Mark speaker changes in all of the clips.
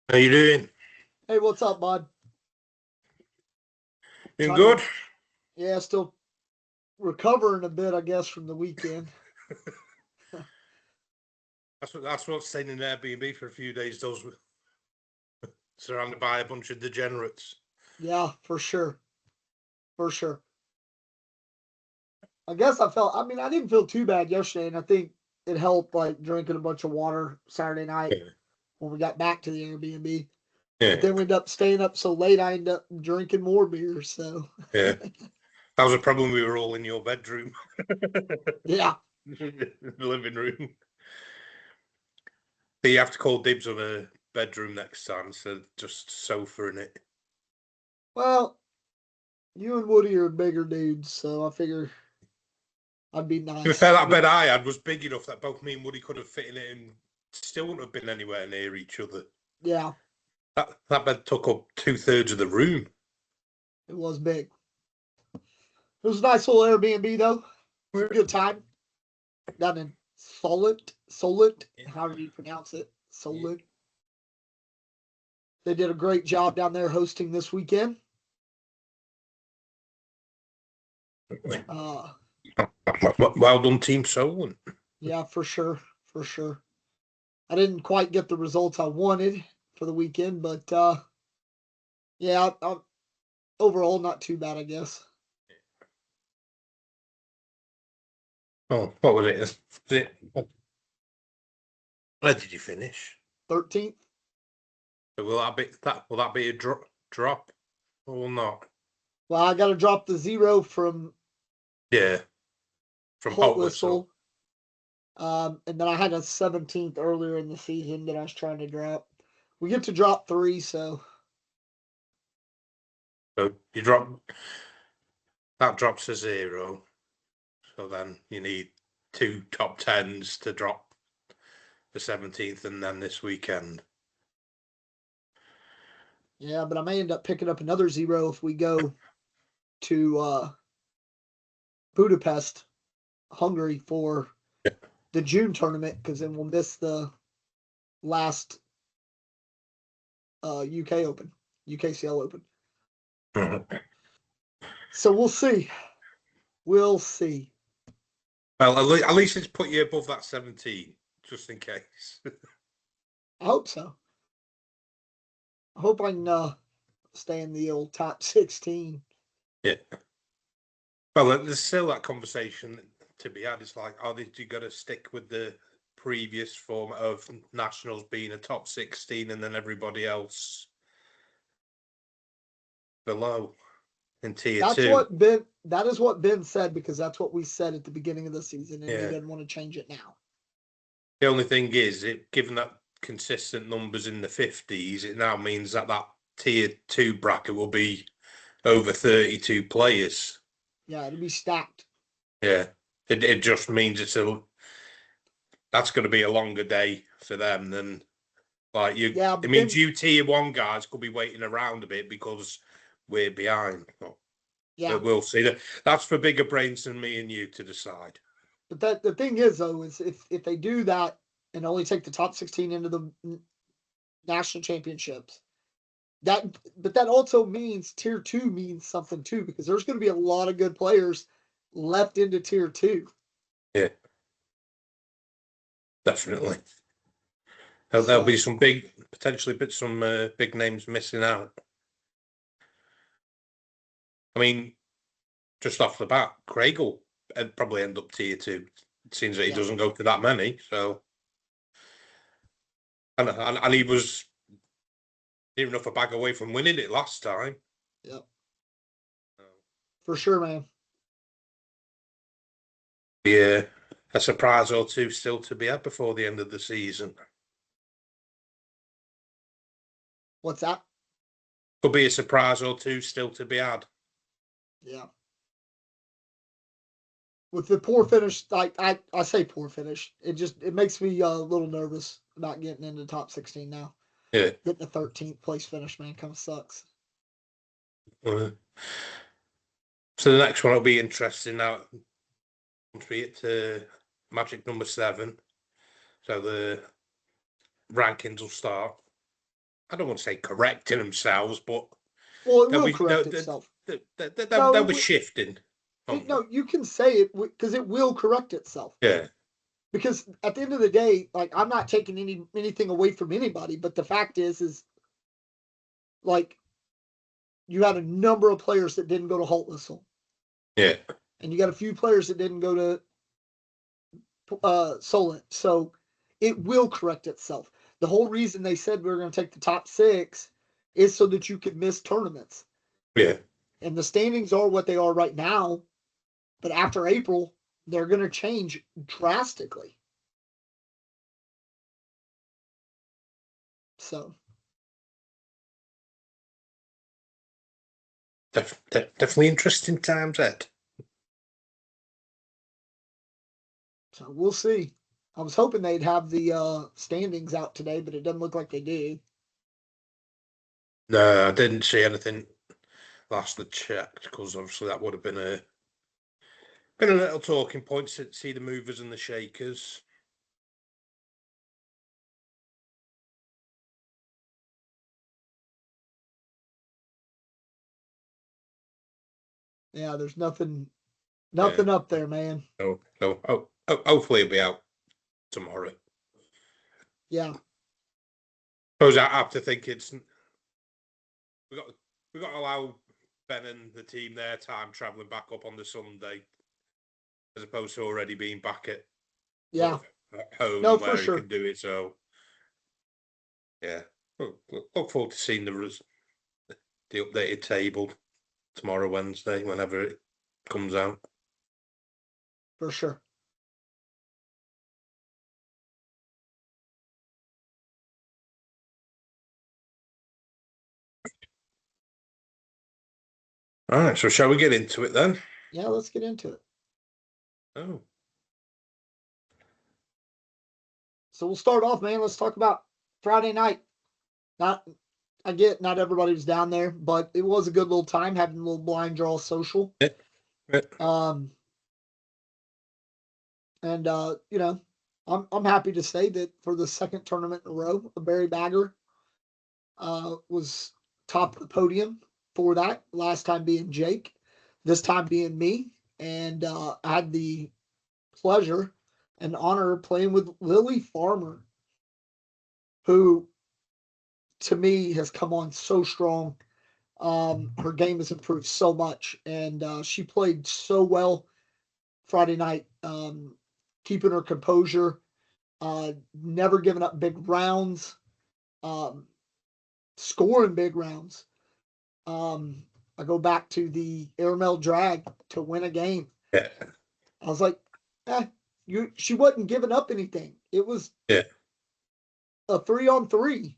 Speaker 1: How you doing?
Speaker 2: Hey, what's up, bud?
Speaker 1: Doing
Speaker 2: Trying to,
Speaker 1: good?
Speaker 2: yeah, still recovering a bit, I guess, from the weekend.
Speaker 1: That's what staying in Airbnb for a few days does. Surrounded by a bunch of degenerates.
Speaker 2: Yeah, for sure. For sure. I didn't feel too bad yesterday, and I think it helped, like, drinking a bunch of water Saturday night
Speaker 1: Yeah.
Speaker 2: when we got back to the Airbnb. But
Speaker 1: Yeah,
Speaker 2: then we ended up staying up so late, I ended up drinking more beer. So,
Speaker 1: yeah. That was a problem. We were all in your bedroom,
Speaker 2: yeah.
Speaker 1: the living room. So you have to call dibs on a bedroom next time instead of just sofa in it.
Speaker 2: Well, you and Woody are bigger dudes, so I figure I'd be
Speaker 1: To be fair,
Speaker 2: nice.
Speaker 1: that bed I had was big enough that both me and Woody could have fit in it and still wouldn't have been anywhere near each other.
Speaker 2: Yeah,
Speaker 1: That bed took up 2/3 of the room.
Speaker 2: it was big. It was a nice little Airbnb, though. It was a good time. Down in Solent,
Speaker 1: Yeah.
Speaker 2: however you pronounce it,
Speaker 1: Yeah.
Speaker 2: Solent. They did a great job down there hosting this weekend. Uh,
Speaker 1: Well done, Team Solent.
Speaker 2: yeah, for sure. I didn't quite get the results I wanted for the weekend, but yeah, overall not too bad, I guess.
Speaker 1: Oh, what was it? Where did you finish?
Speaker 2: 13th.
Speaker 1: Will that be a drop or not?
Speaker 2: Well, I got to drop the zero from
Speaker 1: Yeah, from
Speaker 2: Hot
Speaker 1: Hot Whistle.
Speaker 2: Whistle. And then I had a 17th earlier in the season that I was trying to drop. We get to drop three, so
Speaker 1: So that drops to 0. So then you need 2 top 10s to drop the 17th, and then this weekend.
Speaker 2: yeah, but I may end up picking up another zero if we go to Budapest, Hungary for
Speaker 1: Yeah.
Speaker 2: the June tournament because then we'll miss the last UK Open, UKCL Open. So we'll see. We'll see.
Speaker 1: Well, at least it's put you above that 17, just in case.
Speaker 2: I hope so. I hope I can stay in the old top 16.
Speaker 1: Yeah. Well, there's still that conversation to be had. It's like, did you got to stick with the previous format of nationals being a top 16 and then everybody else below in tier
Speaker 2: That's
Speaker 1: 2?
Speaker 2: what Ben. That is what Ben said because that's what we said at the beginning of the season, and he
Speaker 1: Yeah.
Speaker 2: didn't want to change it now.
Speaker 1: The only thing is, given that consistent numbers in the 50s, it now means that tier 2 bracket will be over 32 players.
Speaker 2: Yeah, it'll be stacked.
Speaker 1: Yeah. It just means that's going to be a longer day for them than like you.
Speaker 2: Yeah,
Speaker 1: It
Speaker 2: but
Speaker 1: means
Speaker 2: then
Speaker 1: you tier 1 guys could be waiting around a bit because we're behind.
Speaker 2: yeah,
Speaker 1: But we'll see. That's for bigger brains than me and you to decide.
Speaker 2: but the thing is though is if they do that and only take the top 16 into the national championships, that also means tier 2 means something too because there's going to be a lot of good players left into tier 2.
Speaker 1: Yeah, definitely. There'll be
Speaker 2: So
Speaker 1: some potentially some big names missing out. I mean, just off the bat, Craig will probably end up tier 2. It seems that he
Speaker 2: yeah,
Speaker 1: doesn't go to that many. So, and he was near enough a bag away from winning it last time.
Speaker 2: yeah, for sure, man.
Speaker 1: Yeah, a surprise or two still to be had before the end of the season.
Speaker 2: What's that?
Speaker 1: Could be a surprise or two still to be had.
Speaker 2: Yeah. With the poor finish, I say poor finish. It makes me a little nervous about getting into the top 16 now.
Speaker 1: Yeah.
Speaker 2: Getting the 13th place finish, man, kind of sucks.
Speaker 1: So the next one will be interesting now. Once we get to magic number 7, so the rankings will start, I don't want to say correcting themselves, but
Speaker 2: Well, it will correct itself.
Speaker 1: They
Speaker 2: No,
Speaker 1: were shifting.
Speaker 2: no, you can say it because it will correct itself.
Speaker 1: Yeah.
Speaker 2: Because at the end of the day, like I'm not taking anything away from anybody, but the fact is like you had a number of players that didn't go to Halt Whistle.
Speaker 1: Yeah.
Speaker 2: And you got a few players that didn't go to Solent. So it will correct itself. The whole reason they said we were going to take the top 6 is so that you could miss tournaments.
Speaker 1: Yeah.
Speaker 2: And the standings are what they are right now. But after April, they're going to change drastically. So.
Speaker 1: Definitely interesting times, Ed.
Speaker 2: So we'll see. I was hoping they'd have the standings out today, but it doesn't look like they do.
Speaker 1: No, I didn't see anything last I checked, because obviously that would have been a little talking point to see the movers and the shakers.
Speaker 2: Yeah, there's nothing up there, man.
Speaker 1: Oh, hopefully it'll be out tomorrow.
Speaker 2: Yeah.
Speaker 1: Suppose I have to think we got to allow Ben and the team their time travelling back up on the Sunday, as opposed to already being back at home where he can do it. So yeah, look forward to seeing the updated table tomorrow, Wednesday, whenever it comes out.
Speaker 2: For sure.
Speaker 1: All right, so shall we get into it then?
Speaker 2: Yeah, let's get into it.
Speaker 1: Oh.
Speaker 2: So we'll start off, man. Let's talk about Friday night. Not everybody was down there, but it was a good little time having a little blind draw social.
Speaker 1: Yeah.
Speaker 2: And you know, I'm happy to say that for the second tournament in a row, the Barry Bagger was top of the podium for that. Last time being Jake, this time being me, and I had the pleasure and honor of playing with Lily Farmer, who to me has come on so strong. Her game has improved so much, and she played so well Friday night, keeping her composure, never giving up big rounds, scoring big rounds. I go back to the airmail drag to win a game.
Speaker 1: Yeah.
Speaker 2: I was like, she wasn't giving up anything. It was a 3-on-3.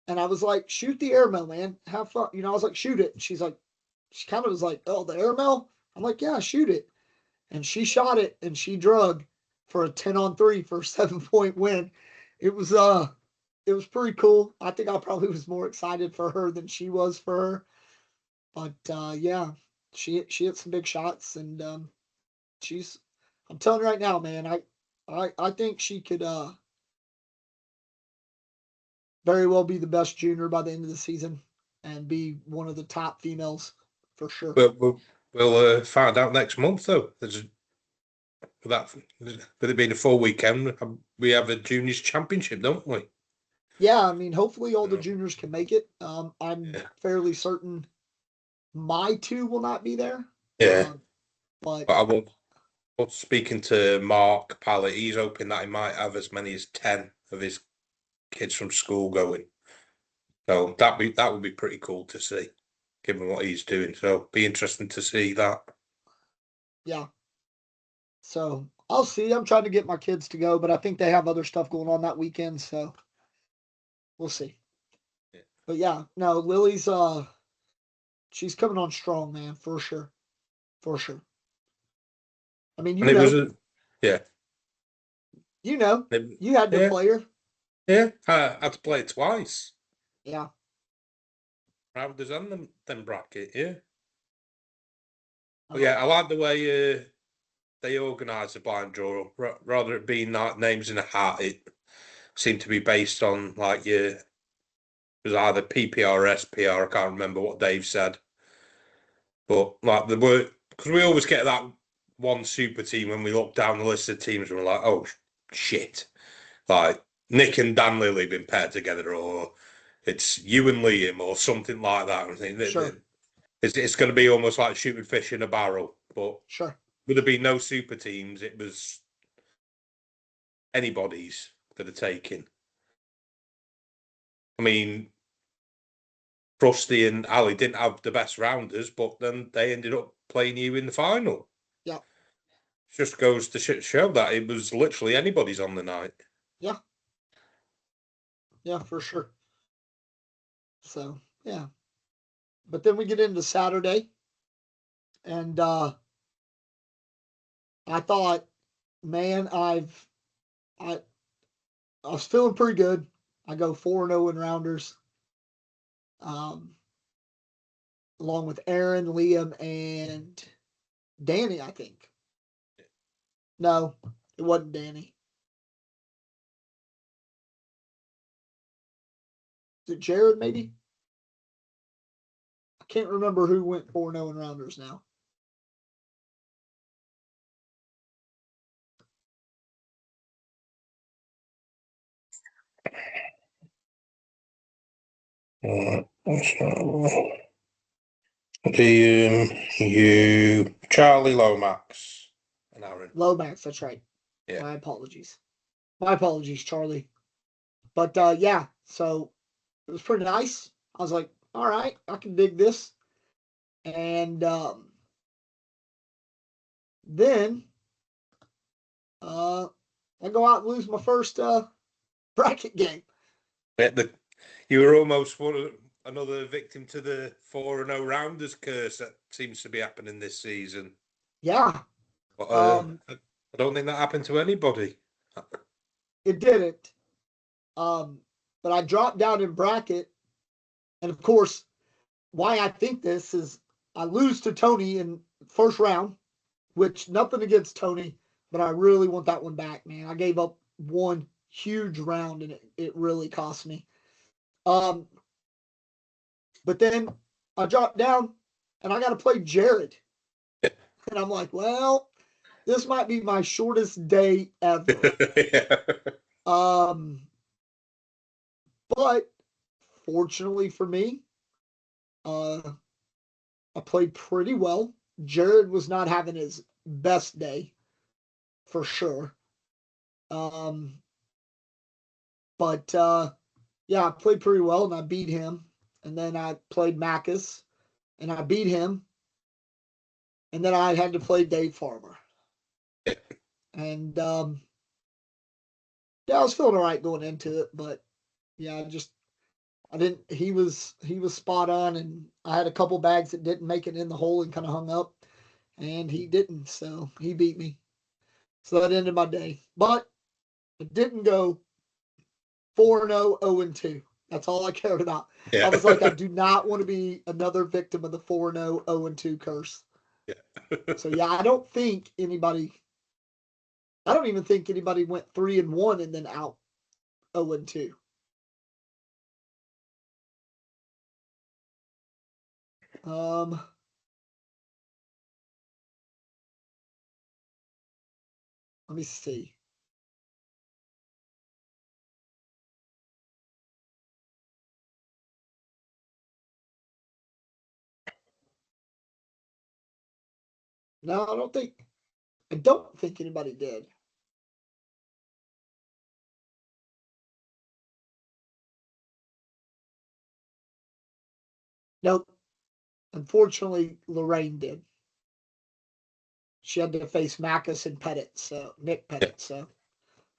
Speaker 2: And I was like, shoot the airmail, man. Have fun. I was like, shoot it. She's like, she kind of was like, oh, the airmail? I'm like, yeah, shoot it. And she shot it and she drug for a 10-on-3 for a 7-point win. It was pretty cool. I think I probably was more excited for her than she was for her. But yeah, she hit some big shots, and I'm telling you right now, man, I think she could very well be the best junior by the end of the season and be one of the top females for sure.
Speaker 1: We'll find out next month, though. With it being a full weekend, we have a juniors championship, don't we?
Speaker 2: Yeah, I mean, hopefully all the juniors can make it. I'm fairly certain my 2 will not be there.
Speaker 1: Yeah,
Speaker 2: but
Speaker 1: I will. Speaking to Mark Pallett, he's hoping that he might have as many as 10 of his kids from school going. So that would be pretty cool to see, given what he's doing. So be interesting to see that.
Speaker 2: Yeah. So I'll see. I'm trying to get my kids to go, but I think they have other stuff going on that weekend, so we'll see.
Speaker 1: Yeah.
Speaker 2: But yeah, no, Lily's she's coming on strong, man, for sure. For sure. I mean, you know.
Speaker 1: Yeah.
Speaker 2: You know, you had to play her.
Speaker 1: Yeah, I had to play it twice.
Speaker 2: Yeah.
Speaker 1: Rather than them bracket, yeah. But yeah, I like the way they organise the blind draw. Rather it being like names in a hat, it seemed to be based on like your It was either PPR or SPR. I can't remember what Dave said. But like the were, because we always get that one super team when we look down the list of teams and we're like, oh shit. Like Nick and Dan Lilly been paired together, or it's you and Liam, or something like that. I think
Speaker 2: Sure.
Speaker 1: It's going to be almost like shooting fish in a barrel. But
Speaker 2: Sure.
Speaker 1: would there be no super teams? It was anybody's that are taking. I mean, Krusty and Ali didn't have the best rounders, but then they ended up playing you in the final.
Speaker 2: Yeah.
Speaker 1: Just goes to show that it was literally anybody's on the night.
Speaker 2: Yeah. Yeah, for sure. So, yeah. But then we get into Saturday, and I thought, man, I was feeling pretty good. I go 4-0 in rounders. Along with Aaron, Liam, and Danny, I think. No, it wasn't Danny. Is it Jared, maybe? I can't remember who went 4-0 in rounders now.
Speaker 1: You, Charlie Lomax, and Aaron.
Speaker 2: Lomax, that's right.
Speaker 1: Yeah.
Speaker 2: My apologies. My apologies, Charlie. But yeah, so it was pretty nice. I was like, all right, I can dig this. And then I go out and lose my first bracket game.
Speaker 1: You were almost another victim to the 4-0 rounders curse that seems to be happening this season.
Speaker 2: Yeah.
Speaker 1: But, I don't think that happened to anybody.
Speaker 2: It didn't. But I dropped down in bracket. And of course, why I think this is I lose to Tony in first round, which nothing against Tony, but I really want that one back, man. I gave up one huge round and it really cost me. But then I dropped down and I got to play Jared. And I'm like, well, this might be my shortest day ever.
Speaker 1: Yeah.
Speaker 2: But fortunately for me, I played pretty well. Jared was not having his best day, for sure. But yeah, I played pretty well and I beat him. And then I played Macus and I beat him. And then I had to play Dave Farmer. And yeah, I was feeling all right going into it, but yeah, I didn't he was spot on, and I had a couple bags that didn't make it in the hole and kind of hung up, and he didn't, so he beat me. So that ended my day. But it didn't go 4-0, 0-2. That's all I cared about.
Speaker 1: Yeah.
Speaker 2: I was like, I do not want to be another victim of the 4-0, 0-2 curse.
Speaker 1: Yeah.
Speaker 2: So yeah, I don't even think anybody went 3-1 and then out 0-2. Let me see. No, I don't think anybody did. Nope. Unfortunately, Lorraine did. She had to face Macus and Nick Pettit. So that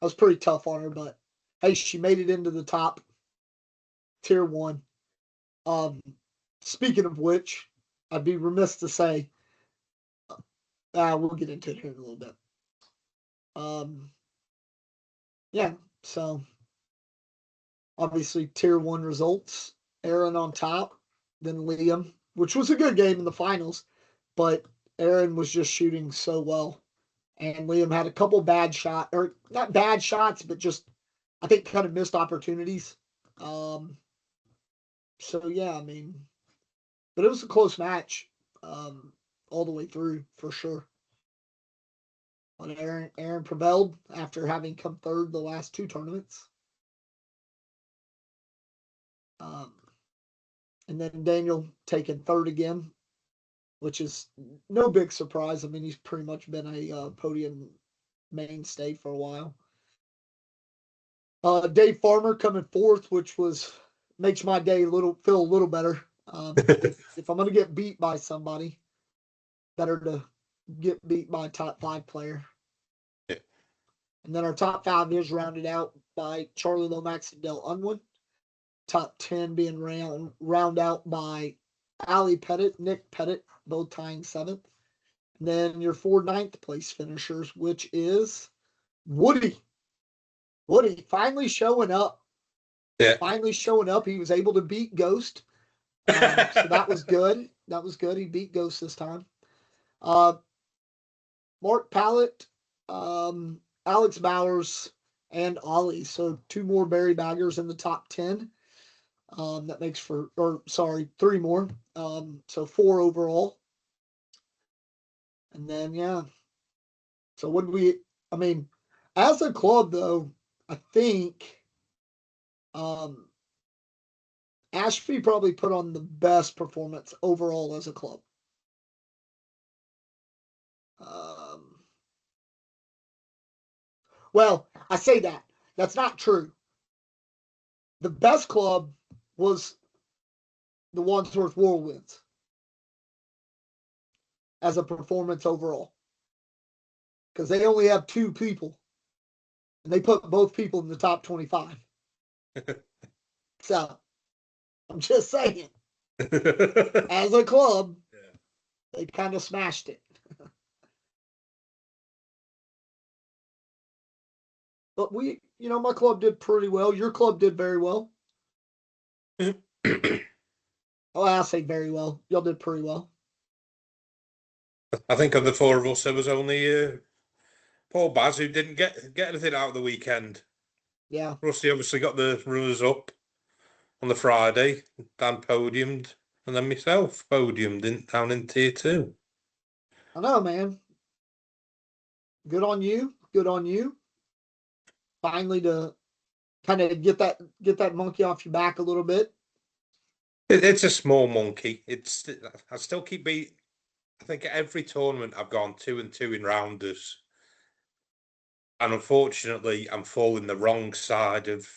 Speaker 2: was pretty tough on her, but hey, she made it into the top tier 1. Speaking of which, I'd be remiss to say, we'll get into it here in a little bit. Yeah, so obviously tier 1 results. Aaron on top, then Liam, which was a good game in the finals, but Aaron was just shooting so well. And Liam had a couple bad shots, or not bad shots, but just, I think, kind of missed opportunities. So yeah, I mean, but it was a close match, all the way through for sure. But Aaron prevailed after having come third the last two tournaments. Um, and then Daniel taking third again, which is no big surprise. I mean, he's pretty much been a podium mainstay for a while. Dave Farmer coming fourth, which makes my day feel a little better. If I'm gonna get beat by somebody, better to get beat by a top five player.
Speaker 1: Yeah.
Speaker 2: And then our top five is rounded out by Charlie Lomax and Dale Unwin. Top 10 being round out by Ali Pettit, Nick Pettit, both tying seventh. And then your four ninth place finishers, which is Woody. Woody finally showing up.
Speaker 1: Yeah.
Speaker 2: Finally showing up. He was able to beat Ghost. So that was good. That was good. He beat Ghost this time. Mark Pallett, Alex Bowers, and Ollie. So two more Barry Baggers in the top 10. That makes three more. So four overall. And then, yeah. So I mean, as a club, though, I think Ashby probably put on the best performance overall as a club. Well, I say that. That's not true. The best club was the Wandsworth Whirlwinds as a performance overall. Because they only have two people. And they put both people in the top 25. So, I'm just saying. As a club, yeah, they kind of smashed it. But my club did pretty well. Your club did very well. I'll say very well. Y'all did pretty well.
Speaker 1: I think of the four of us, there was only Paul Baz who didn't get anything out of the weekend.
Speaker 2: Yeah.
Speaker 1: Rusty obviously got the runners up on the Friday. Dan podiumed, and then myself podiumed down in tier 2.
Speaker 2: I know, man. Good on you. Good on you. Finally to kind of get that monkey off your back a little bit.
Speaker 1: It's a small monkey. I still keep beating. I think at every tournament I've gone 2-2 in rounders. And unfortunately, I'm falling the wrong side of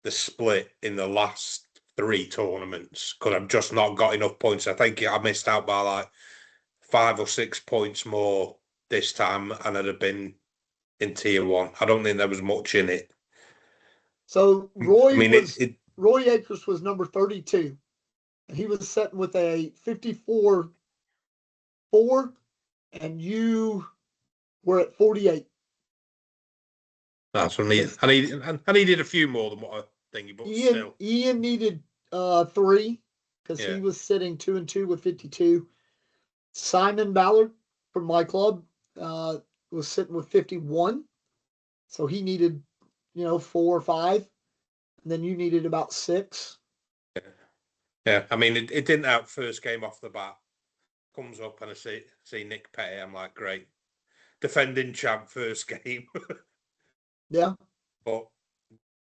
Speaker 1: the split in the last 3 tournaments because I've just not got enough points. I think I missed out by like 5 or 6 points more this time, and I'd have been in tier 1. I don't think there was much in it.
Speaker 2: So Roy Akers was number 32, and he was sitting with a 54-4, and you were at 48.
Speaker 1: That's what I needed a few more than what I think, but still.
Speaker 2: Ian needed 3 because he was sitting 2-2 with 52. Simon Ballard from my club was sitting with 51, so he needed 4 or 5, and then you needed about 6.
Speaker 1: Yeah. I mean, it didn't out first game off the bat. Comes up and I see Nick Petty. I'm like, great, defending champ first game.
Speaker 2: Yeah.
Speaker 1: But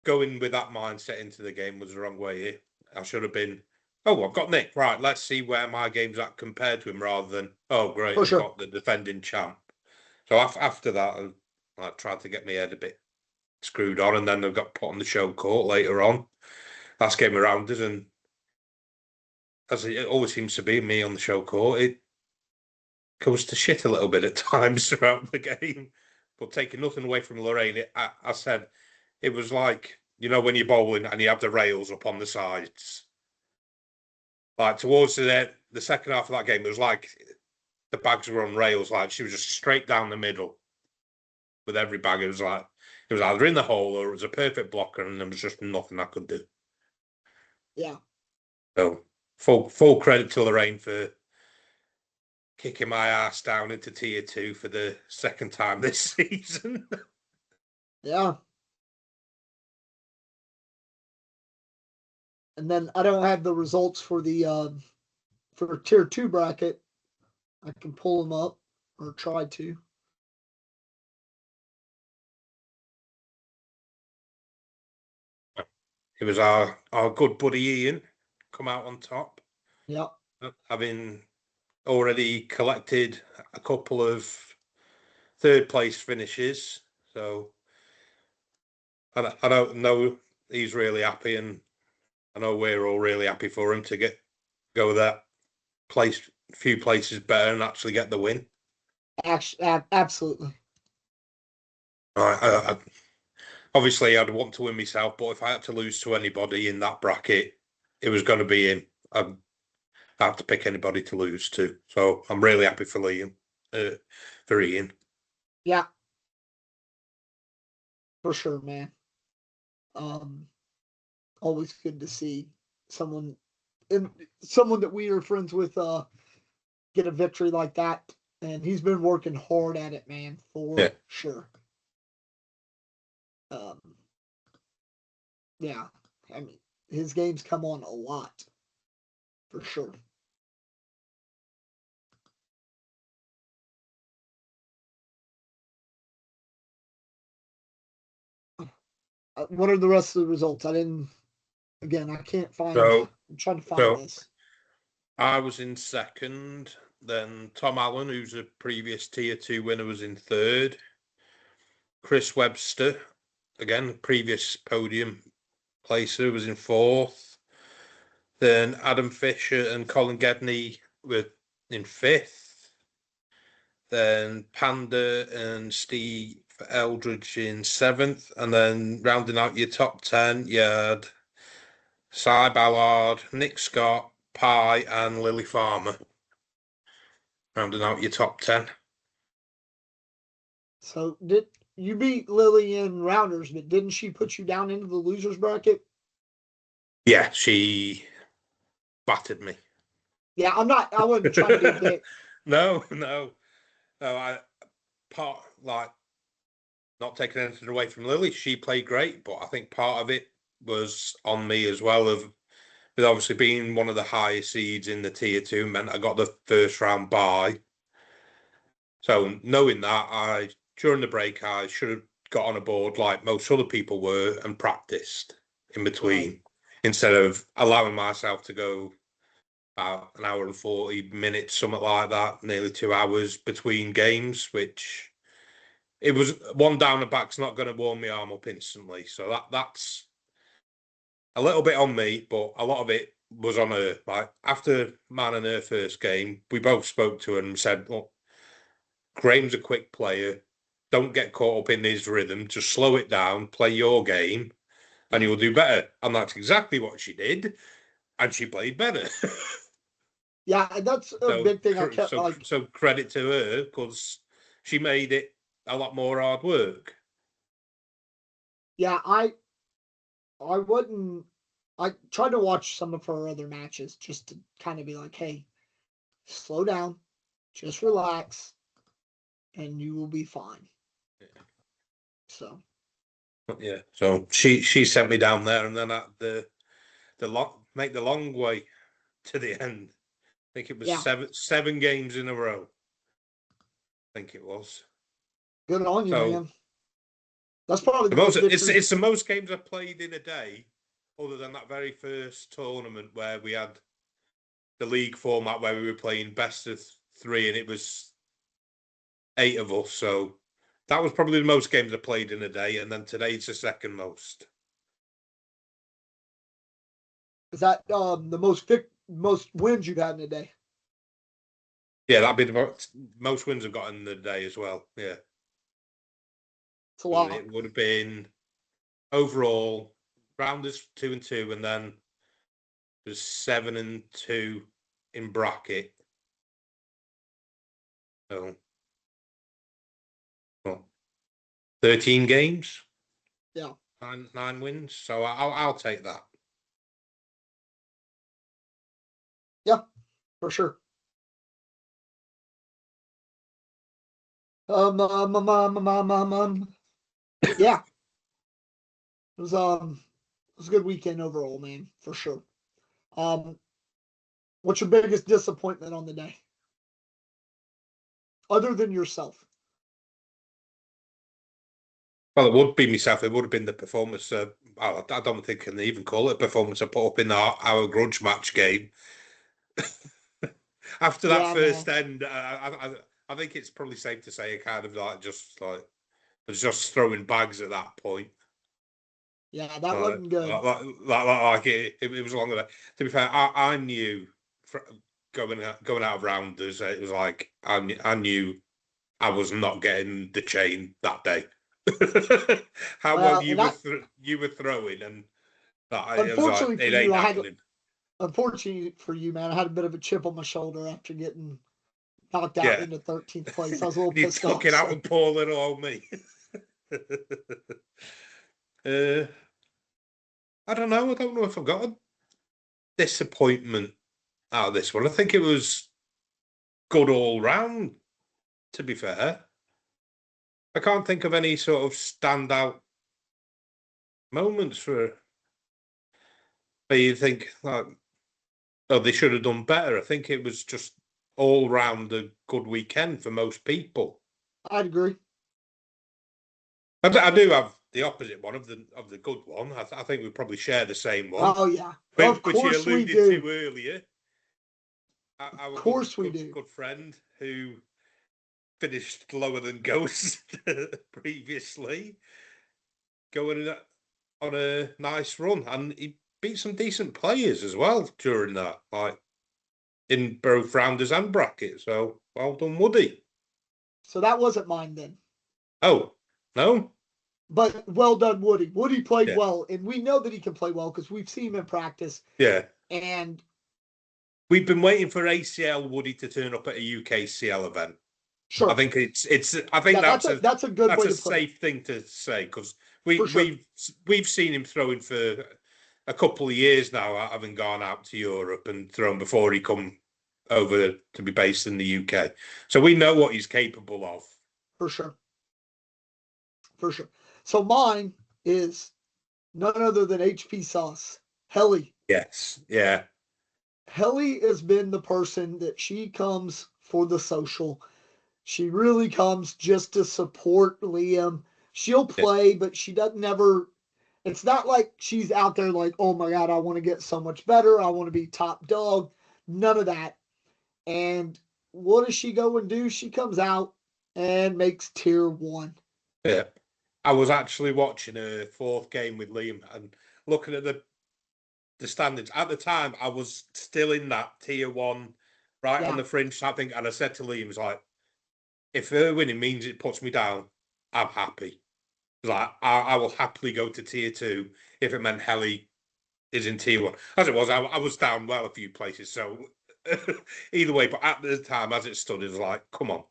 Speaker 1: going with that mindset into the game was the wrong way. I should have been, I've got Nick. Right, let's see where my game's at compared to him rather than, great, I've got the defending champ. So after that, I tried to get my head a bit screwed on, and then I got put on the show court later on. Last game around us, and as it always seems to be me on the show court, it goes to shit a little bit at times throughout the game. But taking nothing away from Lorraine, I said it was like, when you're bowling and you have the rails up on the sides. Like towards the second half of that game, it was like the bags were on rails. Like she was just straight down the middle with every bag. It was either in the hole or it was a perfect blocker, and there was just nothing I could do.
Speaker 2: Yeah.
Speaker 1: So full credit to Lorraine for kicking my ass down into tier 2 for the second time this season.
Speaker 2: Yeah. And then I don't have the results for the for tier 2 bracket. I can pull them up or try to.
Speaker 1: It was our good buddy Ian come out on top,
Speaker 2: Yeah.
Speaker 1: having already collected a couple of third place finishes. So I don't know, he's really happy, and I know we're all really happy for him to go that place, few places better, and actually get the win.
Speaker 2: Actually, absolutely.
Speaker 1: Obviously, I'd want to win myself, but if I had to lose to anybody in that bracket, it was going to be him. I have to pick anybody to lose to. So I'm really happy for Liam, for Ian.
Speaker 2: Yeah. For sure, man. Always good to see someone that we are friends with get a victory like that. And he's been working hard at it, man, for sure. Yeah. I mean, his games come on a lot. For sure. What are the rest of the results? I can't find. I'm trying to find this.
Speaker 1: I was in second. Then Tom Allen, who's a previous tier 2 winner, was in third. Chris Webster, again, previous podium placer, was in fourth. Then Adam Fisher and Colin Gedney were in fifth. Then Panda and Steve Eldridge in seventh. And then rounding out your top 10, you had Cy Ballard, Nick Scott, Pye, and Lily Farmer. Rounding out your top 10.
Speaker 2: So did you beat Lily in rounders, but didn't she put you down into the losers bracket?
Speaker 1: Yeah, she battered me.
Speaker 2: Yeah, I wasn't trying to be a dick.
Speaker 1: No. Not taking anything away from Lily. She played great, but I think part of it was on me as well, with obviously being one of the highest seeds in the tier 2 meant I got the first round bye. So knowing that, during the break, I should have got on a board like most other people were and practiced in between,
Speaker 2: Right.
Speaker 1: instead of allowing myself to go about an hour and 40 minutes, something like that, nearly 2 hours between games, which it was one down the back's not going to warm my arm up instantly. So that's a little bit on me, but a lot of it was on her. Like after mine and her first game, we both spoke to her and said, look, Graham's a quick player. Don't get caught up in his rhythm. Just slow it down, play your game, and you'll do better. And that's exactly what she did. And she played better.
Speaker 2: Yeah, that's a big thing I kept
Speaker 1: So credit to her, because she made it a lot more hard work.
Speaker 2: Yeah, I wouldn't. I tried to watch some of her other matches just to kind of be like, hey, slow down, just relax, and you will be fine. So
Speaker 1: yeah, so she sent me down there, and then at the long way to the end. I think it was seven games in a row. I think it was.
Speaker 2: Good on you, man. That's probably the most
Speaker 1: it's the most games I've played in a day, other than that very first tournament where we had the league format where we were playing best of 3, and it was 8 of us. So that was probably the most games I played in a day, and then today's the second most.
Speaker 2: Is that the most wins you've had in a day?
Speaker 1: Yeah, that'd be the most wins I've got in the day as well. Yeah.
Speaker 2: It's a lot.
Speaker 1: It would have been overall rounders 2 and 2, and then there's 7 and 2 in bracket. So, 13 games.
Speaker 2: Yeah.
Speaker 1: 9 wins. So I'll take that.
Speaker 2: Yeah, for sure. Yeah. It was was a good weekend overall, man, for sure. What's your biggest disappointment on the day? Other than yourself?
Speaker 1: Well, it would be myself. It would have been the performance. I don't think I can even call it a performance. I put up in our grudge match game. After that
Speaker 2: Yeah,
Speaker 1: first
Speaker 2: man.
Speaker 1: end, I think it's probably safe to say I kind of was just throwing bags at that point.
Speaker 2: Yeah, that wasn't good.
Speaker 1: It was longer. To be fair, I knew going out of rounders, it was like I knew I was not getting the chain that day. How well you were throwing, and it was like
Speaker 2: unfortunately for
Speaker 1: it
Speaker 2: you,
Speaker 1: ain't happening.
Speaker 2: Unfortunately for you, man, I had a bit of a chip on my shoulder after getting knocked out
Speaker 1: Yeah,
Speaker 2: into 13th place. I was a little
Speaker 1: you
Speaker 2: pissed
Speaker 1: took
Speaker 2: off.
Speaker 1: it out on Paul and all me. I don't know. I don't know if I've got a disappointment out of this one. I think it was good all round. To be fair, I can't think of any sort of standout moments for where you think like, oh, they should have done better. I think it was just all round a good weekend for most people.
Speaker 2: I'd agree.
Speaker 1: I do have the opposite one of the good one. I think we probably share the same one.
Speaker 2: Oh yeah,
Speaker 1: which you alluded to earlier. Our good friend who finished lower than Ghost previously, going on a nice run, and he beat some decent players as well during that, like in both rounders and brackets. So well done, Woody.
Speaker 2: So that wasn't mine then.
Speaker 1: Oh no,
Speaker 2: but well done, Woody. Woody played
Speaker 1: yeah.
Speaker 2: well, and we know that he can play well because we've seen him in practice.
Speaker 1: Yeah,
Speaker 2: and
Speaker 1: we've been waiting for ACL Woody to turn up at a UKCL event.
Speaker 2: Sure,
Speaker 1: I think I think that's
Speaker 2: a good way to put
Speaker 1: safe thing to say because we've seen him throwing for a couple of years now, having gone out to Europe and thrown before he come over to be based in the UK. So we know what he's capable of.
Speaker 2: For sure. So mine is none other than HP Sauce, Helly.
Speaker 1: Yes, yeah.
Speaker 2: Helly has been the person that she comes for the social. She really comes just to support Liam. She'll play, but she doesn't ever. It's not like she's out there like, oh my God, I want to get so much better. I want to be top dog. None of that. And what does she go and do? She comes out and makes tier 1.
Speaker 1: Yeah. I was actually watching a fourth game with Liam and looking at the standards. At the time, I was still in that tier 1, right on the fringe, I think. And I said to Liam, like, if her winning means it puts me down, I'm happy. Like, I will happily go to tier 2 if it meant Helly is in tier 1. As it was, I was down well a few places. So either way, but at the time, as it stood, it was like, come on,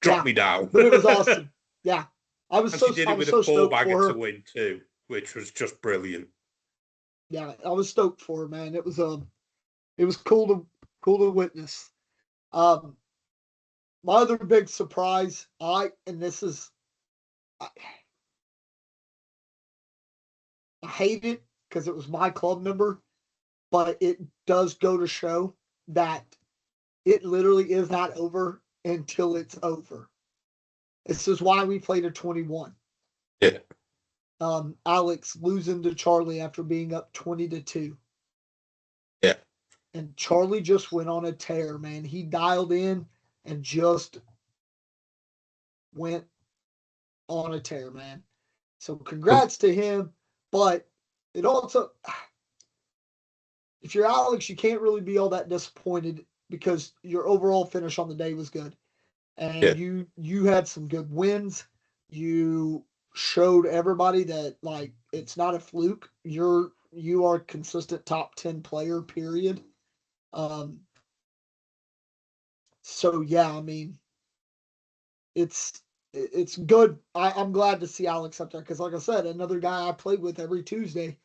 Speaker 1: drop me down.
Speaker 2: But it was awesome. Yeah.
Speaker 1: She did it with a 4-bagger to win too, which was just brilliant.
Speaker 2: Yeah, I was stoked for her, man. It was cool to witness. My other big surprise, I hate it because it was my club member, but it does go to show that it literally is not over until it's over. This is why we played a 21.
Speaker 1: Yeah.
Speaker 2: Alex losing to Charlie after being up 20-2.
Speaker 1: Yeah.
Speaker 2: And Charlie just went on a tear, man. He dialed in and just went on a tear, man. So congrats to him. But it also, if you're Alex, you can't really be all that disappointed because your overall finish on the day was good. And you had some good wins. You showed everybody that like it's not a fluke. You are a consistent top 10 player, period. So yeah, I mean, it's good. I'm glad to see Alex up there because, like I said, another guy I played with every Tuesday,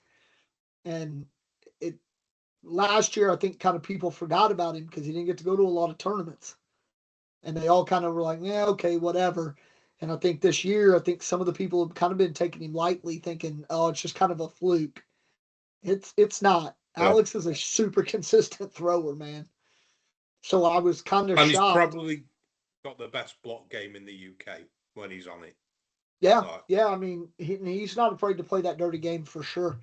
Speaker 2: and it last year I think kind of people forgot about him because he didn't get to go to a lot of tournaments, and they all kind of were like, yeah, okay, whatever. And I think this year, I think some of the people have kind of been taking him lightly, thinking, oh, it's just kind of a fluke. It's not.
Speaker 1: Yeah.
Speaker 2: Alex is a super consistent thrower, man. So I was kind of
Speaker 1: And he's
Speaker 2: shocked.
Speaker 1: probably got the best block game in the UK when he's on it.
Speaker 2: Yeah,
Speaker 1: Like,
Speaker 2: yeah. I mean, he's not afraid to play that dirty game for sure.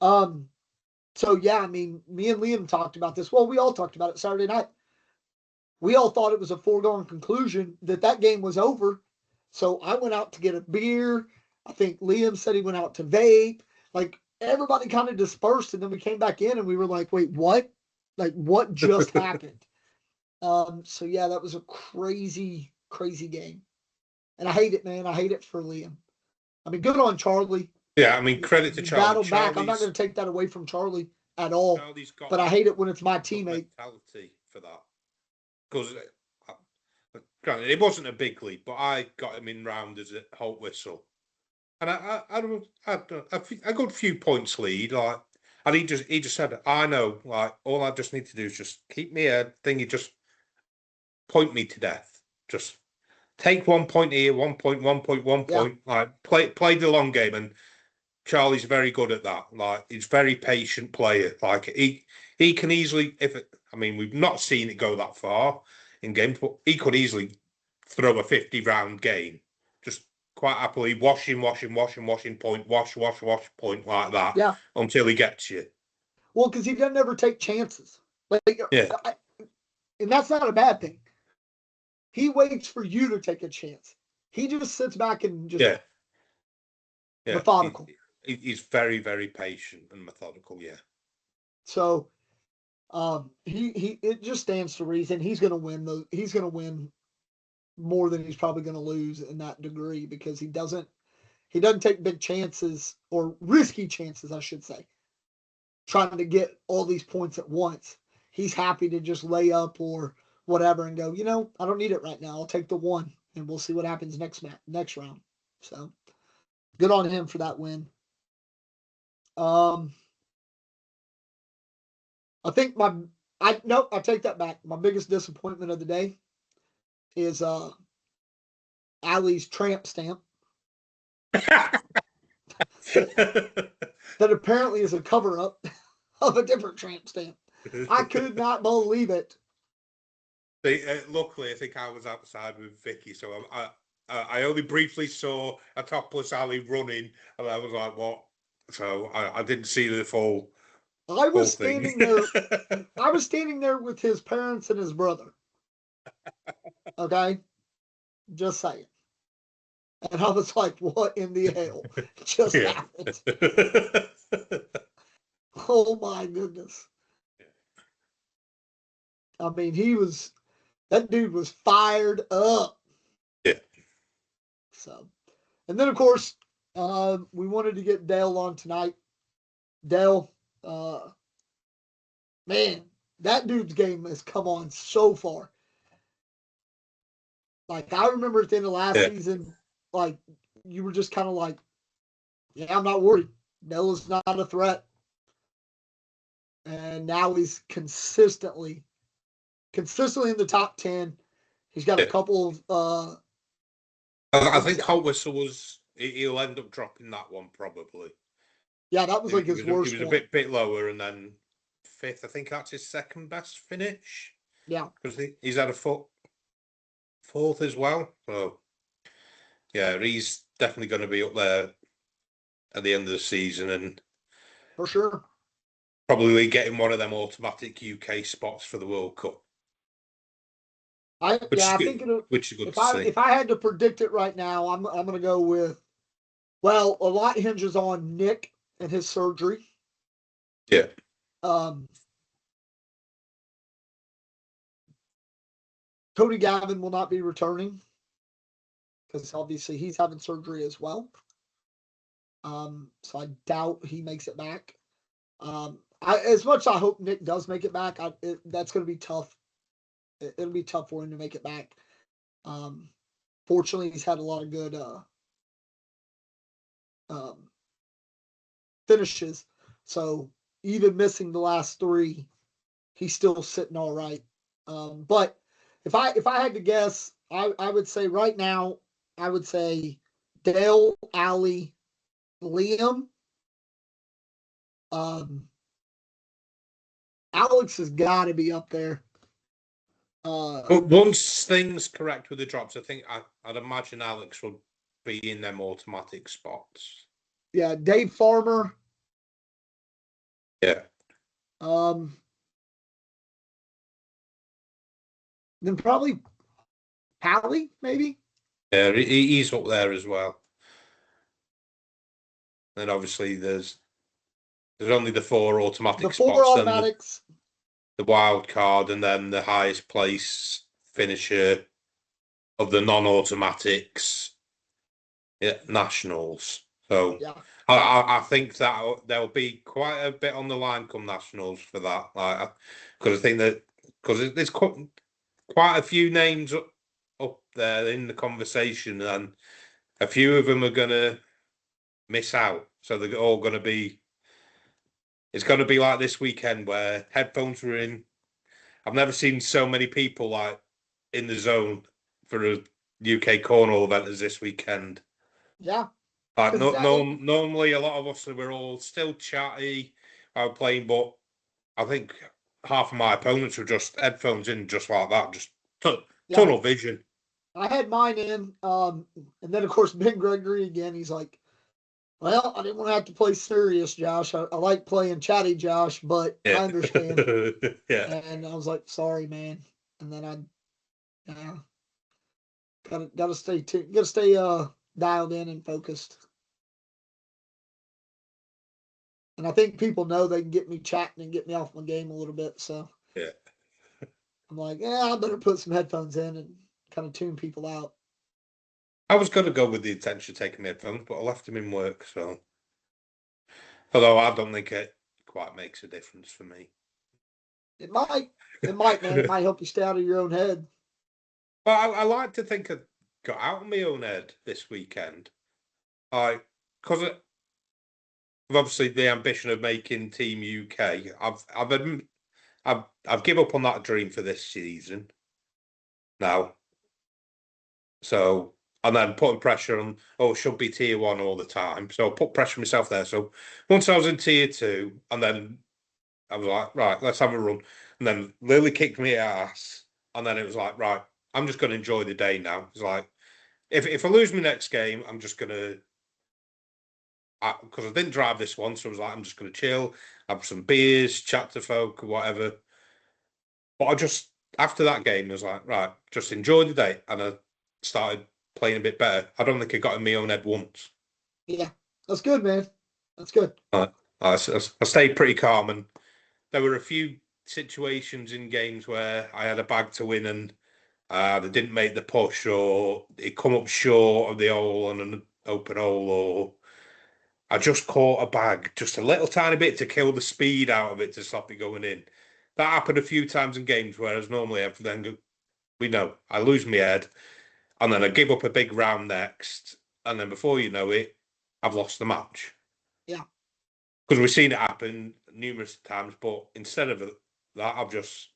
Speaker 2: So yeah, I mean, me and Liam talked about this. Well, we all talked about it Saturday night. We all thought it was a foregone conclusion that that game was over. So I went out to get a beer. I think Liam said he went out to vape. Like everybody kind of dispersed, and then we came back in, and we were like, "Wait, what? Like what just happened?" So yeah, that was a crazy, crazy game, and I hate it, man. I hate it for Liam. I mean, good on Charlie.
Speaker 1: yeah, I mean, credit to
Speaker 2: You
Speaker 1: Charlie.
Speaker 2: battled back. I'm not going to take that away from Charlie at all.
Speaker 1: Charlie's got
Speaker 2: But I hate it when it's my teammate.
Speaker 1: mentality for that. Because, granted, it wasn't a big lead, but I got him in round as a Holt whistle. And I had a good few points lead. Like, and he just said, I know, like, all I just need to do is just keep me a thing. You just point me to death. Just take 1 point here, 1 point, 1 point, 1 point. Yeah. Like, play the long game. And Charlie's very good at that. Like, he's a very patient player. Like, he can easily, we've not seen it go that far in games, but he could easily throw a 50-round game. Just quite happily washing, point, wash, point, like that.
Speaker 2: Yeah.
Speaker 1: Until he gets you.
Speaker 2: Well, because he doesn't ever take chances. Like,
Speaker 1: yeah.
Speaker 2: And that's not a bad thing. He waits for you to take a chance. He just sits back and just methodical.
Speaker 1: He's very, very patient and methodical, yeah.
Speaker 2: So he it just stands to reason he's gonna win he's gonna win more than he's probably gonna lose in that degree because he doesn't take big chances or risky chances, I should say, trying to get all these points at once. He's happy to just lay up or whatever and go, I don't need it right now. I'll take the one and we'll see what happens next round. So good on him for that win. I think I take that back. My biggest disappointment of the day is Allie's tramp stamp. That apparently is a cover up of a different tramp stamp. I could not believe it.
Speaker 1: Luckily, I think I was outside with Vicky, so I only briefly saw a topless Ali running, and I was like, "What?" So I didn't see the full.
Speaker 2: I was standing there. I was standing there with his parents and his brother. Okay, just saying. And I was like, "What in the hell just happened?" Oh my goodness! I mean, that dude was fired up.
Speaker 1: Yeah.
Speaker 2: So, and then of course, we wanted to get Dale on tonight. Dale, man, that dude's game has come on so far. Like I remember at the end of last season, like you were just kind of like, yeah, I'm not worried. Dale is not a threat. And now he's consistently in the top 10. He's got a couple of
Speaker 1: I think Holt Whistle he'll end up dropping that one probably.
Speaker 2: Yeah, that was like his worst.
Speaker 1: He was a bit lower, and then fifth. I think that's his second best finish.
Speaker 2: Yeah,
Speaker 1: because he's had a fourth as well. So yeah, he's definitely going to be up there at the end of the season, and
Speaker 2: for sure,
Speaker 1: probably getting one of them automatic UK spots for the World Cup.
Speaker 2: I think
Speaker 1: which is good
Speaker 2: to see. If I had to predict it right now, I'm going to go with. Well, a lot hinges on Nick and his surgery.
Speaker 1: Yeah.
Speaker 2: Cody Gavin will not be returning because obviously he's having surgery as well. So I doubt he makes it back. As much as I hope Nick does make it back, that's going to be tough. It'll be tough for him to make it back. Fortunately, he's had a lot of good finishes. So even missing the last three, he's still sitting all right. But if I had to guess, I would say right now, I would say Dale, Allie, Liam, Alex has got to be up there.
Speaker 1: But once things correct with the drops, I think I'd imagine Alex would be in them automatic spots.
Speaker 2: Yeah, Dave Farmer.
Speaker 1: Yeah.
Speaker 2: Then probably Pally, maybe.
Speaker 1: Yeah, he's up there as well. And obviously there's only the 4 automatic
Speaker 2: The 4
Speaker 1: spots,
Speaker 2: automatics.
Speaker 1: then the wild card, and then the highest place finisher of the non-automatics, nationals. So
Speaker 2: Yeah.
Speaker 1: I think that there'll be quite a bit on the line come nationals for that. Like, because I think that there's quite a few names up there in the conversation, and a few of them are going to miss out. So they're all going to be. It's going to be like this weekend where headphones were in. I've never seen so many people like in the zone for a UK Cornhole event as this weekend.
Speaker 2: Yeah.
Speaker 1: Like normally a lot of us we're all still chatty while playing, but I think half of my opponents were just headphones in, just like that, just tunnel vision.
Speaker 2: I had mine in, and then of course Ben Gregory again. He's like, "Well, I didn't want to have to play serious, Josh. I like playing chatty, Josh, but I understand."
Speaker 1: Yeah.
Speaker 2: And I was like, "Sorry, man." And then gotta stay dialed in and focused. And I think people know they can get me chatting and get me off my game a little bit. So
Speaker 1: Yeah.
Speaker 2: I'm like, I better put some headphones in and kind of tune people out.
Speaker 1: I was going to go with the intention of taking my headphones, but I left them in work. So, although I don't think it quite makes a difference for me.
Speaker 2: It might, man. It might help you stay out of your own head.
Speaker 1: Well, I like to think I got out of my own head this weekend. Because of obviously the ambition of making Team UK. I've given up on that dream for this season now. So, and then putting pressure on, should be tier 1 all the time. So I put pressure on myself there. So once I was in tier 2, and then I was like, right, let's have a run. And then Lily kicked me ass. And then it was like, right, I'm just going to enjoy the day now. It's like, if I lose my next game, I'm just going to, because I didn't drive this one. So I was like, I'm just going to chill, have some beers, chat to folk, or whatever. But I just, after that game, I was like, right, just enjoy the day. And I started playing a bit better. I don't think I got in my own head once.
Speaker 2: Yeah, that's good, man. That's good.
Speaker 1: I stayed pretty calm, and there were a few situations in games where I had a bag to win and they didn't make the push, or it come up short of the hole on an open hole, or I just caught a bag just a little tiny bit to kill the speed out of it to stop it going in. That happened a few times in games, whereas normally we know I lose my head, and then I give up a big round next, and then before you know it, I've lost the match.
Speaker 2: Yeah.
Speaker 1: Because we've seen it happen numerous times, but instead of that, I've just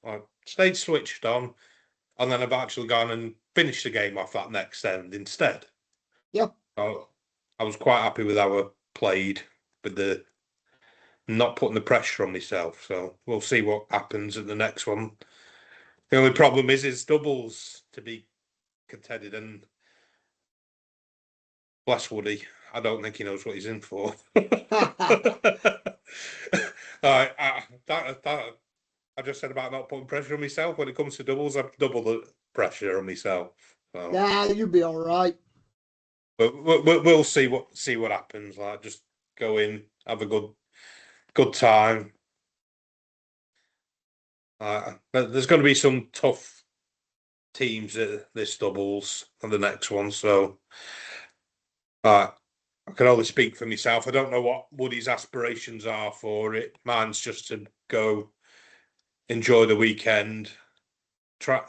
Speaker 1: stayed switched on, and then I've actually gone and finished the game off that next end instead.
Speaker 2: Yeah.
Speaker 1: So I was quite happy with how I played, with the not putting the pressure on myself. So we'll see what happens at the next one. The only problem is it's doubles to be contended, and bless Woody, I don't think he knows what he's in for. I just said about not putting pressure on myself. When it comes to doubles, I've double the pressure on myself. So.
Speaker 2: Nah, you'll be all right.
Speaker 1: But we'll see what happens. Like, just go in, have a good time. There's going to be some tough teams at this doubles and the next one. So I can only speak for myself. I don't know what Woody's aspirations are for it. Mine's just to go enjoy the weekend. Try.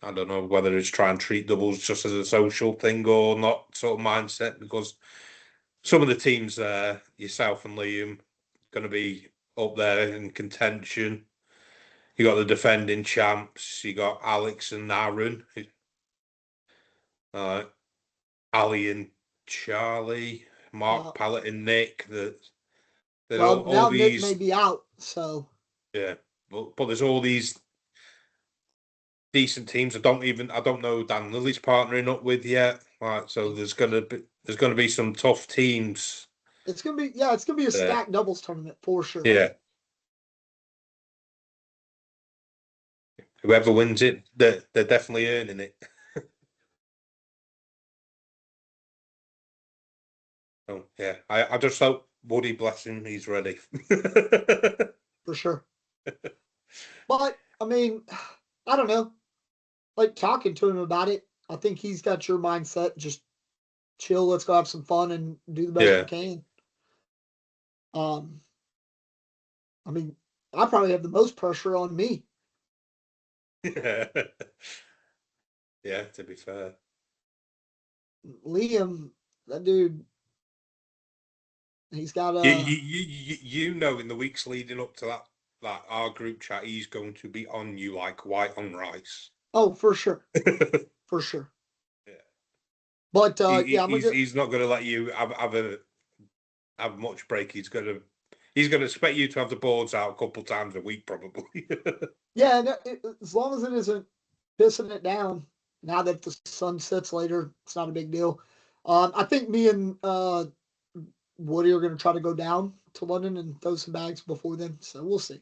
Speaker 1: I don't know whether it's try and treat doubles just as a social thing or not, sort of mindset, because some of the teams there, yourself and Liam, going to be up there in contention. You got the defending champs. You got Alex and Aaron, Ali and Charlie, Mark, Pallet and Nick. There's
Speaker 2: Well,
Speaker 1: all
Speaker 2: now Nick may
Speaker 1: these,
Speaker 2: be out, so
Speaker 1: yeah, but there's all these decent teams. I don't know who Dan Lilly's partnering up with yet. Right, so there's gonna be some tough teams
Speaker 2: it's gonna be it's gonna be a
Speaker 1: there.
Speaker 2: stacked doubles tournament for sure.
Speaker 1: Yeah, whoever wins it, they're definitely earning it. Oh yeah, I just hope Woody, bless him, he's ready.
Speaker 2: For sure. But I mean, I don't know. Like talking to him about it, I think he's got your mindset. Just chill. Let's go have some fun and do the best we
Speaker 1: Yeah,
Speaker 2: can. Um, I mean, I probably have the most pressure on me.
Speaker 1: yeah, yeah. To be fair,
Speaker 2: Liam, that dude, he's got
Speaker 1: in the weeks leading up to that our group chat, he's going to be on you like white on rice.
Speaker 2: oh, for sure, for sure.
Speaker 1: Yeah.
Speaker 2: But yeah,
Speaker 1: He's not going to let you have much break. He's going to expect you to have the boards out a couple times a week, probably.
Speaker 2: yeah. As long as it isn't pissing it down. Now that the sun sets later, it's not a big deal. I think me and Woody are going to try to go down to London and throw some bags before then. So we'll see.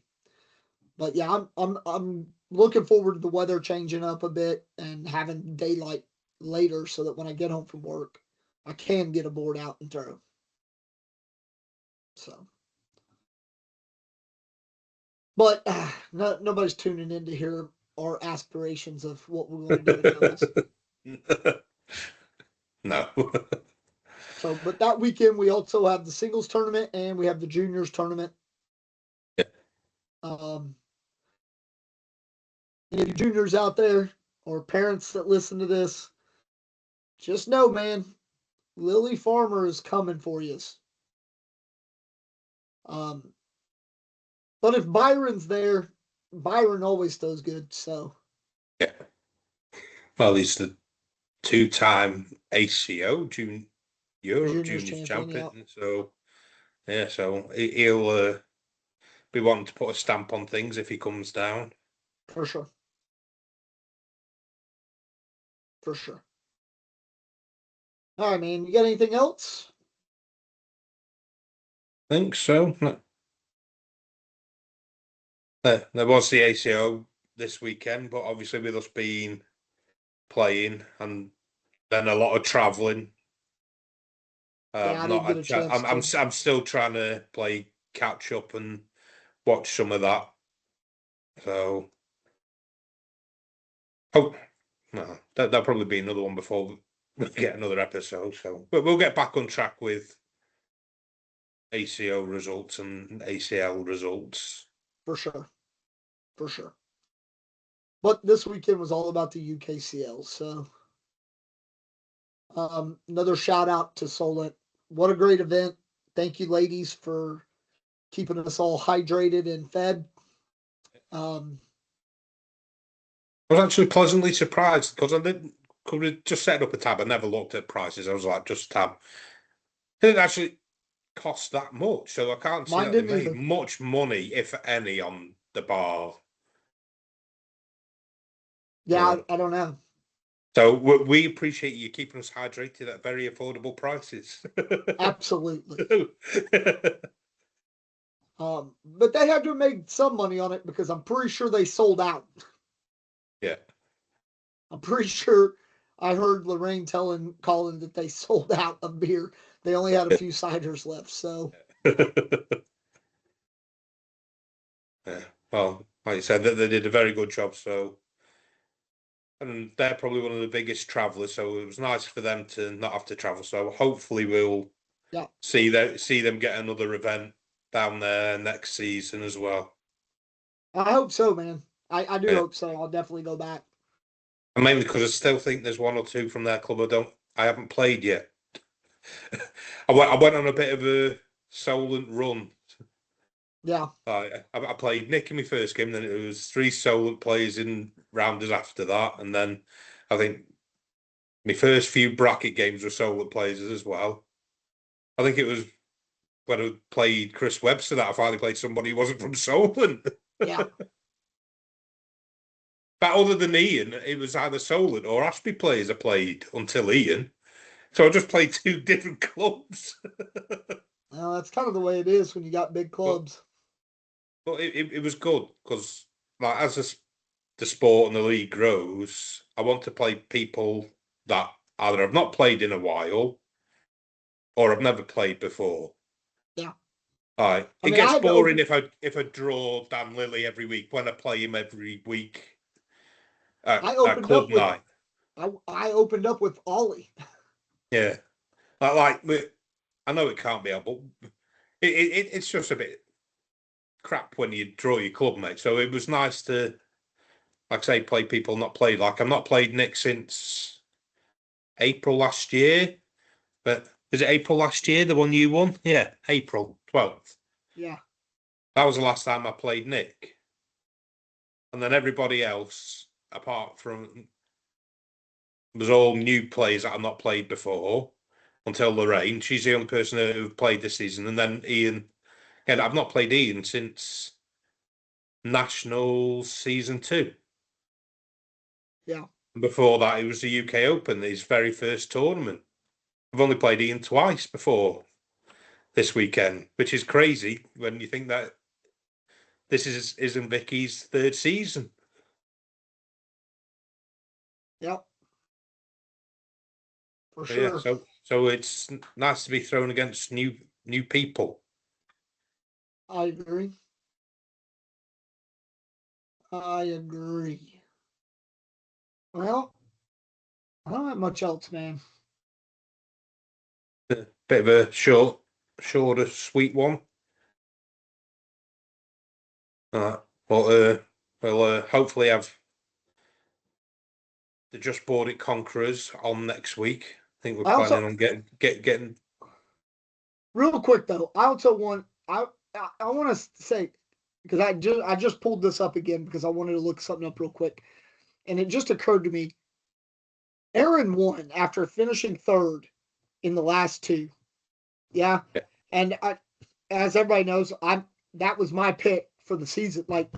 Speaker 2: But yeah, I'm looking forward to the weather changing up a bit and having daylight later, so that when I get home from work, I can get a board out and throw. So, but nobody's tuning in to hear our aspirations of what we're going to do in doubles.
Speaker 1: No.
Speaker 2: So, but that weekend we also have the singles tournament and we have the juniors tournament.
Speaker 1: Yeah.
Speaker 2: Any of you juniors out there or parents that listen to this, just know, man, Lily Farmer is coming for you. Um, but if Byron's there, Byron always does good. So
Speaker 1: Yeah. Well, he's the two-time ACO Europe
Speaker 2: juniors
Speaker 1: Juniors
Speaker 2: champion, yeah,
Speaker 1: champion. So yeah, so he'll be wanting to put a stamp on things if he comes down.
Speaker 2: for sure, for sure. All right, man. You got anything else?
Speaker 1: I think so. There was the ACO this weekend, but obviously with us being playing and then a lot of travelling,
Speaker 2: Yeah, I didn't
Speaker 1: not
Speaker 2: get
Speaker 1: a
Speaker 2: a
Speaker 1: chance.
Speaker 2: chance to.
Speaker 1: I'm still trying to play catch up and watch some of that. So, oh no, that'll probably be another one before we get another episode. So, but we'll get back on track with ACO results and ACL results.
Speaker 2: For sure, for sure. But this weekend was all about the UKCL. So another shout out to Solent. What a great event. Thank you, ladies, for keeping us all hydrated and fed. Um,
Speaker 1: I was actually pleasantly surprised because I didn't. Could have just set up a tab. I never looked at prices. I was like, just tab. It didn't actually cost that much, so I can't see
Speaker 2: Mine
Speaker 1: that they
Speaker 2: didn't
Speaker 1: made
Speaker 2: either.
Speaker 1: much money, if any, on the bar.
Speaker 2: Yeah, I don't know.
Speaker 1: So we appreciate you keeping us hydrated at very affordable prices.
Speaker 2: Absolutely. But they had to have made some money on it because I'm pretty sure they sold out.
Speaker 1: Yeah.
Speaker 2: I'm pretty sure I heard Lorraine telling Colin that they sold out of beer. They only had a few ciders left. So
Speaker 1: Yeah. Well, like you said, they did a very good job. So, and they're probably one of the biggest travellers. So it was nice for them to not have to travel. So hopefully we'll
Speaker 2: yeah,
Speaker 1: see them get another event down there next season as well.
Speaker 2: I hope so, man. I do
Speaker 1: Yeah.
Speaker 2: hope so. I'll definitely go back.
Speaker 1: And mainly because I still think there's one or two from their club I haven't played yet. I went on a bit of a Solent run.
Speaker 2: Yeah,
Speaker 1: I played Nick in my first game, then it was three Solent players in rounders after that, and then I think my first few bracket games were Solent players as well. I think it was when I played Chris Webster that I finally played somebody who wasn't from Solent.
Speaker 2: Yeah.
Speaker 1: But other than Ian, it was either Solent or Ashby players I played until Ian. So I just played two different clubs.
Speaker 2: Well, that's kind of the way it is when you got big clubs.
Speaker 1: But it was good because, like, as the sport and the league grows, I want to play people that either have not played in a while or have never played before.
Speaker 2: Yeah.
Speaker 1: Right.
Speaker 2: I
Speaker 1: It
Speaker 2: mean,
Speaker 1: gets boring if I draw Dan Lilly every week when I play him every week
Speaker 2: I
Speaker 1: at
Speaker 2: opened
Speaker 1: club
Speaker 2: up with
Speaker 1: night.
Speaker 2: I opened up with Ollie.
Speaker 1: Yeah. I know it can't be helped, but it's just a bit crap when you draw your club mate. So it was nice to, like I say, play people not played. Like I've not played Nick since April last year. But is it April last year, the one you won? Yeah, April 12th.
Speaker 2: Yeah.
Speaker 1: That was the last time I played Nick. And then everybody else, apart from, was all new players that I've not played before until Lorraine. She's the only person who played this season. And then Ian, and I've not played Ian since Nationals season 2.
Speaker 2: Yeah.
Speaker 1: Before that, it was the UK Open, his very first tournament. I've only played Ian twice before this weekend, which is crazy when you think that this isn't Vicky's third season.
Speaker 2: Yep. For
Speaker 1: So,
Speaker 2: sure.
Speaker 1: yeah, so it's nice to be thrown against new people.
Speaker 2: I agree. I agree. Well, I don't have much else, man.
Speaker 1: A bit of a shorter, sweet one. Well, we'll hopefully have the Just Bought It Conquerors on next week. I think we're planning on getting.
Speaker 2: Real quick though, I also want I want to say because I just pulled this up again because I wanted to look something up real quick, and it just occurred to me. Aaron won after finishing third in the last two. Yeah,
Speaker 1: Yeah.
Speaker 2: and as everybody knows, that was my pick for the season. Like,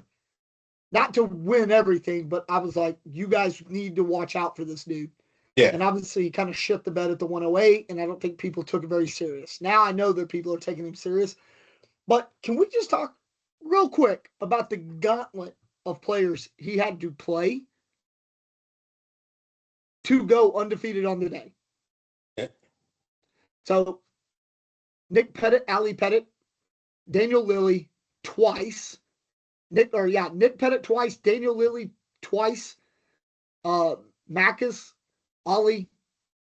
Speaker 2: not to win everything, but I was like, you guys need to watch out for this dude.
Speaker 1: Yeah.
Speaker 2: And obviously, he kind of shit the bed at the 108, and I don't think people took it very serious. Now I know that people are taking him serious, but can we just talk real quick about the gauntlet of players he had to play to go undefeated on the day?
Speaker 1: Yeah.
Speaker 2: So, Nick Pettit, Ali Pettit, Daniel Lilly twice. Nick Pettit twice, Daniel Lilly twice, Macus, Ollie,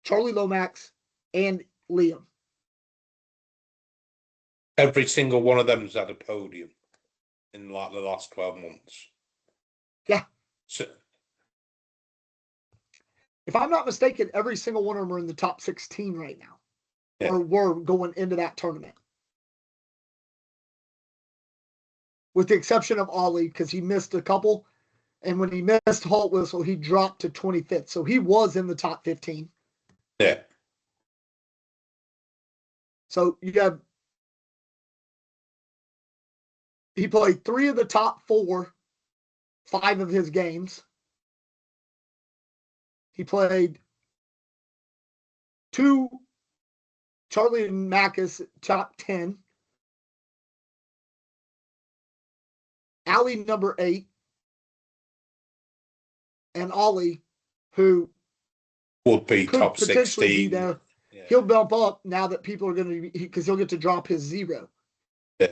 Speaker 2: Charlie Lomax, and Liam.
Speaker 1: Every single one of them's had a podium in like the last 12 months.
Speaker 2: Yeah.
Speaker 1: So,
Speaker 2: if I'm not mistaken, every single one of them are in the top 16 right now.
Speaker 1: Yeah.
Speaker 2: Or were going into that tournament. With the exception of Ollie, because he missed a couple. And when he missed Halt Whistle, he dropped to 25th. So he was in the top 15.
Speaker 1: Yeah.
Speaker 2: So you have. He played 3 of the top 4, 5 of his games. He played 2 Charlie and Macus top 10. Ali number 8. And Ollie, who
Speaker 1: would be
Speaker 2: could
Speaker 1: top
Speaker 2: potentially
Speaker 1: 16.
Speaker 2: be there.
Speaker 1: Yeah.
Speaker 2: He'll bump up now that people are going to be, because he'll get to drop his 0.
Speaker 1: Yeah.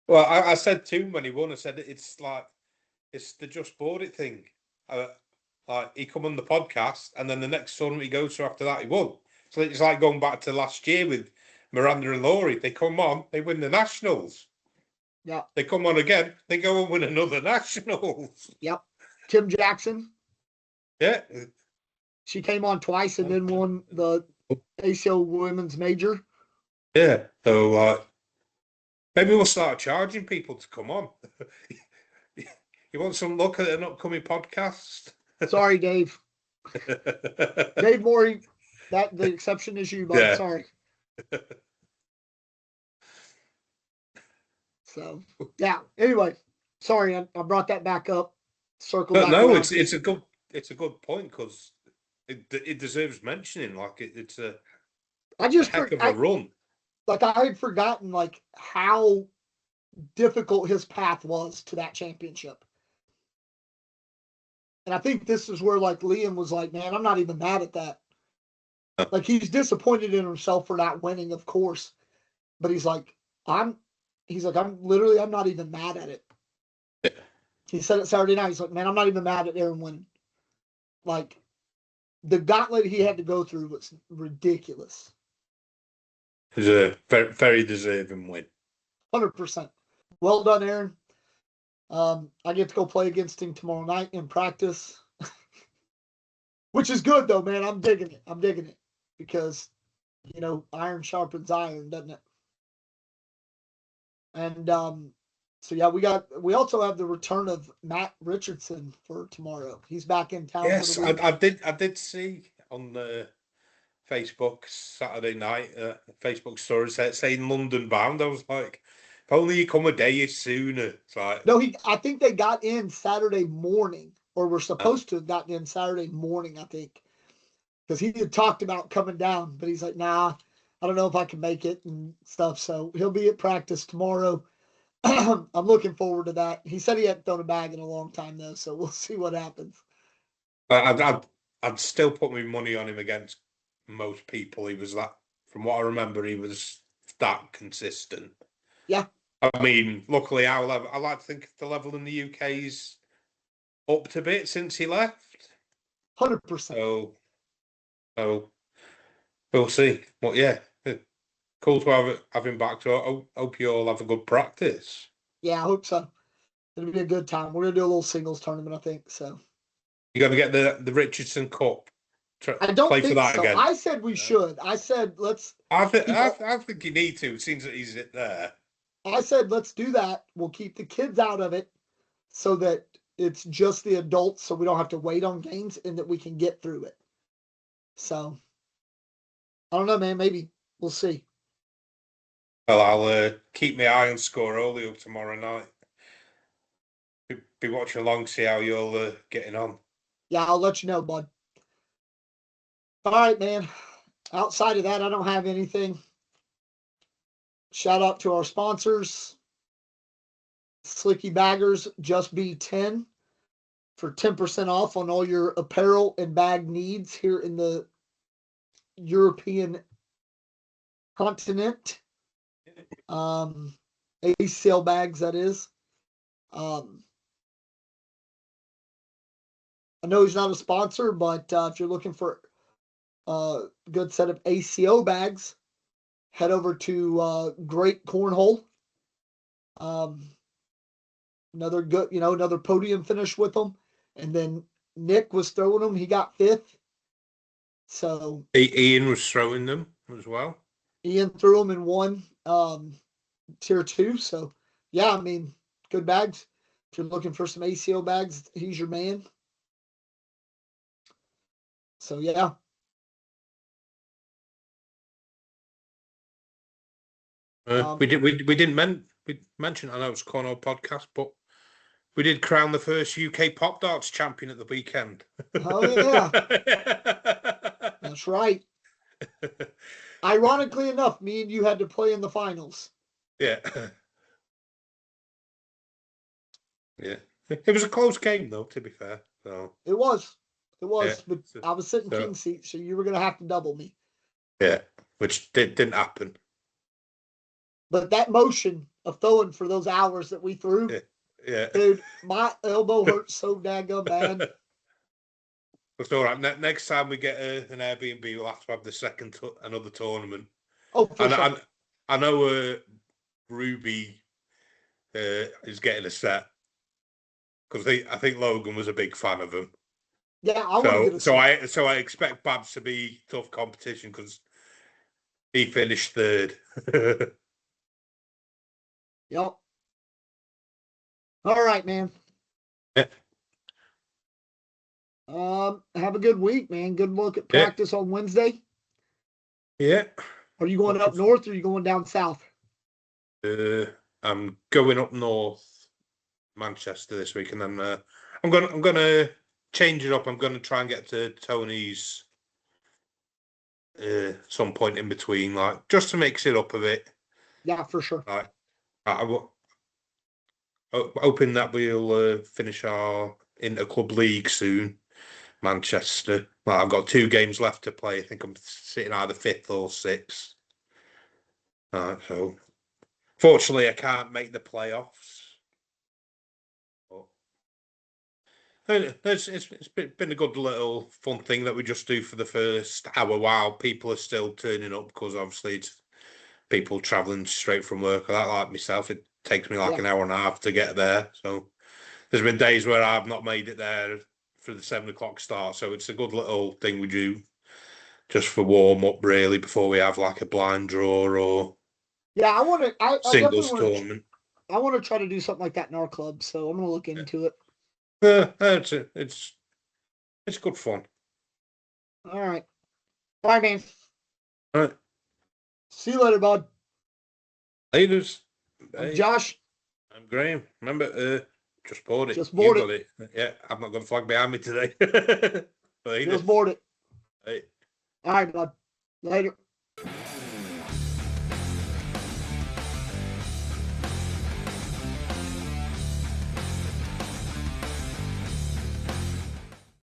Speaker 1: Well, I said to him when he won, I said it's the Just Bought It thing. Like he come on the podcast, and then the next tournament he goes to after that, he won. So it's like going back to last year with Miranda and Laurie. They come on, they win the Nationals.
Speaker 2: Yeah.
Speaker 1: They come on again, they go and win another Nationals.
Speaker 2: Yep. Kim Jackson.
Speaker 1: Yeah.
Speaker 2: She came on twice and then won the ACO Women's Major.
Speaker 1: Yeah. So maybe we'll start charging people to come on. You want some look at an upcoming podcast?
Speaker 2: Sorry, Dave. Dave Morey, the exception is you, bud.
Speaker 1: Yeah.
Speaker 2: Sorry. So yeah. Anyway, sorry I brought that back up. Circle
Speaker 1: But
Speaker 2: back
Speaker 1: no,
Speaker 2: around.
Speaker 1: it's a good point because it deserves mentioning. Like it's a heck of a run.
Speaker 2: Like I had forgotten like how difficult his path was to that championship. And I think this is where like Liam was like, man, I'm not even mad at that. Like he's disappointed in himself for not winning, of course. But he's like, I'm not even mad at it. He said it Saturday night. He's like, man, I'm not even mad at Aaron winning. Like the gauntlet he had to go through was ridiculous.
Speaker 1: It was a very, very deserving win.
Speaker 2: 100%. Well done, Aaron. I get to go play against him tomorrow night in practice, which is good though, man. I'm digging it because, you know, iron sharpens iron, doesn't it? And so yeah, we also have the return of Matt Richardson for tomorrow. He's back in town.
Speaker 1: Yes, I did see on the Facebook Saturday night Facebook stories saying London bound. I was like, if only you come a day sooner. It's like
Speaker 2: no, I think they got in Saturday morning, or were supposed to have gotten in Saturday morning, I think, because he had talked about coming down, but he's like, nah, I don't know if I can make it and stuff. So he'll be at practice tomorrow. I'm looking forward to that. He said he hadn't thrown a bag in a long time though, so we'll see what happens.
Speaker 1: I'd still put my money on him against most people. He was that, from what I remember, he was that consistent.
Speaker 2: Yeah.
Speaker 1: I mean, luckily I like to think the level in the UK's upped a bit since he left.
Speaker 2: 100%.
Speaker 1: So we'll see. But yeah, cool to have him back. So I hope you all have a good practice.
Speaker 2: Yeah, I hope so. It'll be a good time. We're gonna do a little singles tournament, I think. So
Speaker 1: You got to get the Richardson Cup.
Speaker 2: I don't
Speaker 1: play
Speaker 2: think
Speaker 1: for that
Speaker 2: so.
Speaker 1: again.
Speaker 2: I said we should. I said let's.
Speaker 1: I think you need to. It seems that he's there.
Speaker 2: I said let's do that. We'll keep the kids out of it, so that it's just the adults, so we don't have to wait on games, and that we can get through it. So I don't know, man. Maybe we'll see.
Speaker 1: Well, I'll keep my eye on Scorolio tomorrow night. Be watching along, see how you're getting on.
Speaker 2: Yeah, I'll let you know, bud. All right, man. Outside of that, I don't have anything. Shout out to our sponsors. Slicky Baggers, just be 10 for 10% off on all your apparel and bag needs here in the European continent. ACL bags, that is. I know he's not a sponsor, but if you're looking for a good set of ACO bags, head over to Great Cornhole. Another good, another podium finish with them. And then Nick was throwing them. He got 5th. So
Speaker 1: Ian was throwing them as well.
Speaker 2: Ian threw them and won tier 2. So yeah, I mean, good bags. If you're looking for some ACO bags, he's your man. So yeah.
Speaker 1: We didn't mention, I know it's Cornhole podcast, but we did crown the first UK pop darts champion at the weekend.
Speaker 2: Oh yeah. That's right. Ironically enough, me and you had to play in the finals.
Speaker 1: Yeah. Yeah. It was a close game though, to be fair. So
Speaker 2: It was.
Speaker 1: yeah.
Speaker 2: But I was sitting king seat, so you were gonna have to double me.
Speaker 1: Yeah, which didn't happen.
Speaker 2: But that motion of throwing for those hours that we threw,
Speaker 1: yeah.
Speaker 2: dude, my elbow hurt so daggum bad.
Speaker 1: It's all right. Next time we get an Airbnb, we'll have to have another tournament.
Speaker 2: Oh, for sure.
Speaker 1: I know Ruby is getting a set because I think Logan was a big fan of him.
Speaker 2: Yeah, I want to get a set.
Speaker 1: So I expect Babs to be tough competition because he finished 3rd.
Speaker 2: Yep. All right, man.
Speaker 1: Yeah.
Speaker 2: Have a good week, man. Good look at practice on Wednesday.
Speaker 1: Yeah.
Speaker 2: Are you going up north or are you going down south?
Speaker 1: I'm I'm going up north, Manchester this week, and then I'm gonna change it up. I'm gonna try and get to Tony's some point in between, like just to mix it up a bit.
Speaker 2: Yeah, for sure.
Speaker 1: Like hoping that we'll finish our inter-club league soon, Manchester. Well, I've got 2 games left to play. I think I'm sitting either 5th or 6th. So, fortunately, I can't make the playoffs. But it's been a good little fun thing that we just do for the first hour while people are still turning up, because obviously it's people travelling straight from work. Like myself, it takes me like an hour and a half to get there. So there's been days where I've not made it there for the 7 o'clock start. So it's a good little thing we do just for warm up, really, before we have like a blind draw or
Speaker 2: I want to. I definitely
Speaker 1: singles
Speaker 2: want
Speaker 1: tournament.
Speaker 2: I want to try to do something like that in our club. So I'm going to look into it.
Speaker 1: It's good fun.
Speaker 2: All right. Bye, man.
Speaker 1: All right.
Speaker 2: See you later, bud.
Speaker 1: Ladies.
Speaker 2: I'm Josh.
Speaker 1: I'm Graham. Remember, just board it.
Speaker 2: Just board
Speaker 1: it. Yeah, I've not got a flag behind me today.
Speaker 2: Just board it.
Speaker 1: Hey.
Speaker 2: All right, bud. Later.